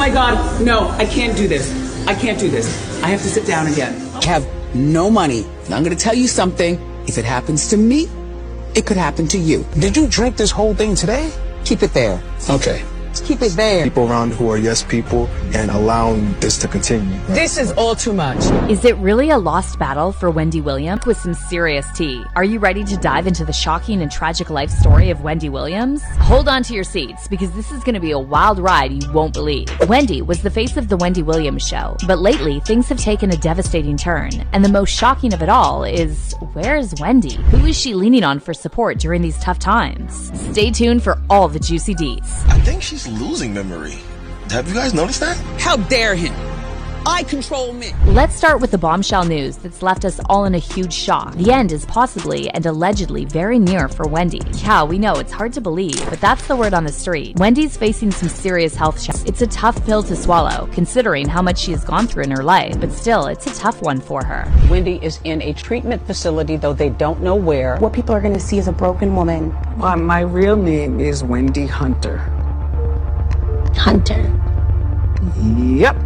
my God, no, I can't do this. I can't do this. I have to sit down again. I have no money. And I'm going to tell you something. If it happens to me, it could happen to you. Did you drink this whole thing today? Keep it there. Okay. Just keep it there. People around who are yes people and allowing this to continue. This is all too much. Is it really a lost battle for Wendy Williams? With some serious tea. Are you ready to dive into the shocking and tragic life story of Wendy Williams? Hold on to your seats, because this is going to be a wild ride you won't believe. Wendy was the face of the Wendy Williams show, but lately things have taken a devastating turn, and the most shocking of it all is, where's Wendy? Who is she leaning on for support during these tough times? Stay tuned for all the juicy deets. I think she's losing memory. Have you guys noticed that? How dare him? I control men. Let's start with the bombshell news that's left us all in a huge shock. The end is possibly and allegedly very near for Wendy. Yeah, we know it's hard to believe, but that's the word on the street. Wendy's facing some serious health challenges. It's a tough pill to swallow, considering how much she has gone through in her life, but still, it's a tough one for her. Wendy is in a treatment facility, though they don't know where. What people are going to see is a broken woman. Well, my real name is Wendy Hunter. Hunter. Yep.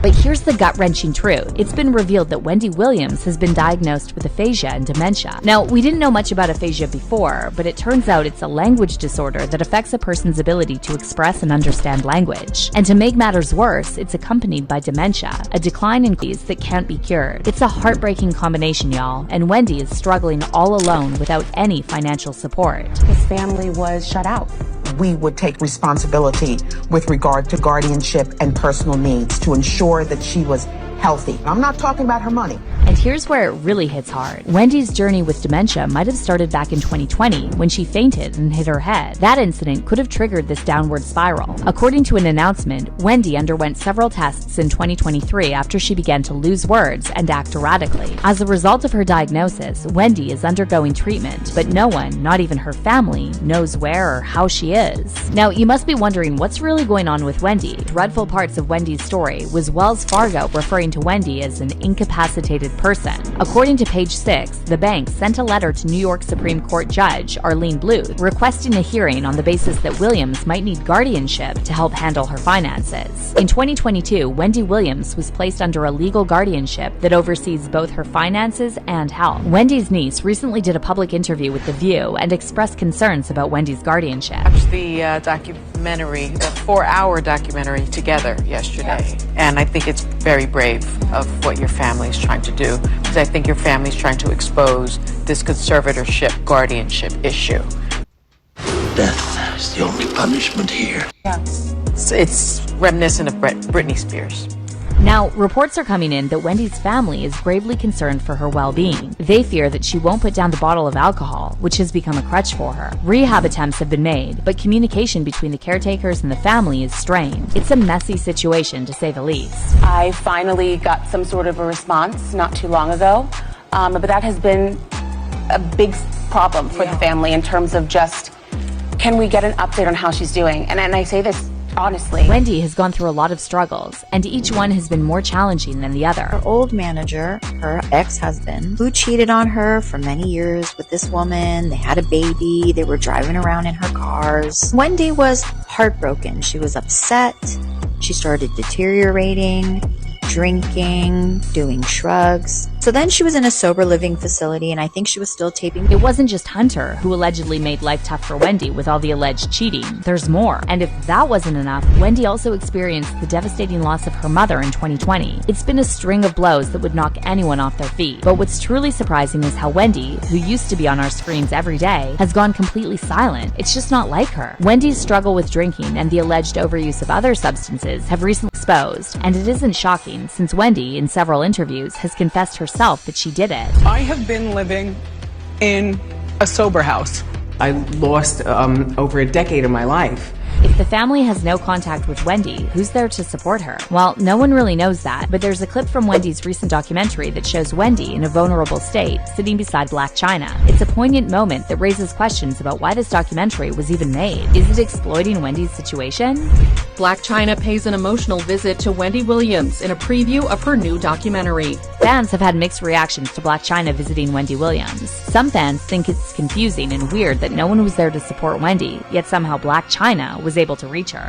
But here's the gut-wrenching truth. It's been revealed that Wendy Williams has been diagnosed with aphasia and dementia. Now, we didn't know much about aphasia before, but it turns out it's a language disorder that affects a person's ability to express and understand language. And to make matters worse, it's accompanied by dementia, a decline in keys that can't be cured. It's a heartbreaking combination, y'all, and Wendy is struggling all alone without any financial support. His family was shut out. We would take responsibility with regard to guardianship and personal needs to ensure that she was healthy. I'm not talking about her money. And here's where it really hits hard. Wendy's journey with dementia might have started back in 2020 when she fainted and hit her head. That incident could have triggered this downward spiral. According to an announcement, Wendy underwent several tests in 2023 after she began to lose words and act erratically. As a result of her diagnosis, Wendy is undergoing treatment, but no one, not even her family, knows where or how she is. Now, you must be wondering what's really going on with Wendy. Dreadful parts of Wendy's story was Wells Fargo referring to Wendy as an incapacitated person. According to page 6, the bank sent a letter to New York Supreme Court Judge Arlene Bluth requesting a hearing on the basis that Williams might need guardianship to help handle her finances. In 2022, Wendy Williams was placed under a legal guardianship that oversees both her finances and health. Wendy's niece recently did a public interview with The View and expressed concerns about Wendy's guardianship. Watched the documentary, the 4-hour documentary together yesterday, and I think it's very brave of what your family is trying to do, because I think your family is trying to expose this conservatorship guardianship issue. Death is the only punishment here. Yeah. It's reminiscent of Britney Spears. Now, reports are coming in that Wendy's family is gravely concerned for her well-being. They fear that she won't put down the bottle of alcohol, which has become a crutch for her. Rehab attempts have been made, but communication between the caretakers and the family is strained. It's a messy situation, to say the least. I finally got some sort of a response not too long ago, but that has been a big problem for the family in terms of just, can we get an update on how she's doing? And I say this honestly. Wendy has gone through a lot of struggles, and each one has been more challenging than the other. Her old manager, her ex-husband, who cheated on her for many years with this woman. They had a baby. They were driving around in her cars. Wendy was heartbroken. She was upset. She started deteriorating, drinking, doing shrugs. So then she was in a sober living facility, and I think she was still taping. It wasn't just Hunter who allegedly made life tough for Wendy with all the alleged cheating. There's more. And if that wasn't enough, Wendy also experienced the devastating loss of her mother in 2020. It's been a string of blows that would knock anyone off their feet. But what's truly surprising is how Wendy, who used to be on our screens every day, has gone completely silent. It's just not like her. Wendy's struggle with drinking and the alleged overuse of other substances have recently exposed, and it isn't shocking since Wendy, in several interviews, has confessed herself that she did it. I have been living in a sober house. I lost over a decade of my life. If the family has no contact with Wendy, who's there to support her? Well, no one really knows that, but there's a clip from Wendy's recent documentary that shows Wendy in a vulnerable state, sitting beside Blac Chyna. It's a poignant moment that raises questions about why this documentary was even made. Is it exploiting Wendy's situation? Blac Chyna pays an emotional visit to Wendy Williams in a preview of her new documentary. Fans have had mixed reactions to Blac Chyna visiting Wendy Williams. Some fans think it's confusing and weird that no one was there to support Wendy, yet somehow Blac Chyna was able to reach her.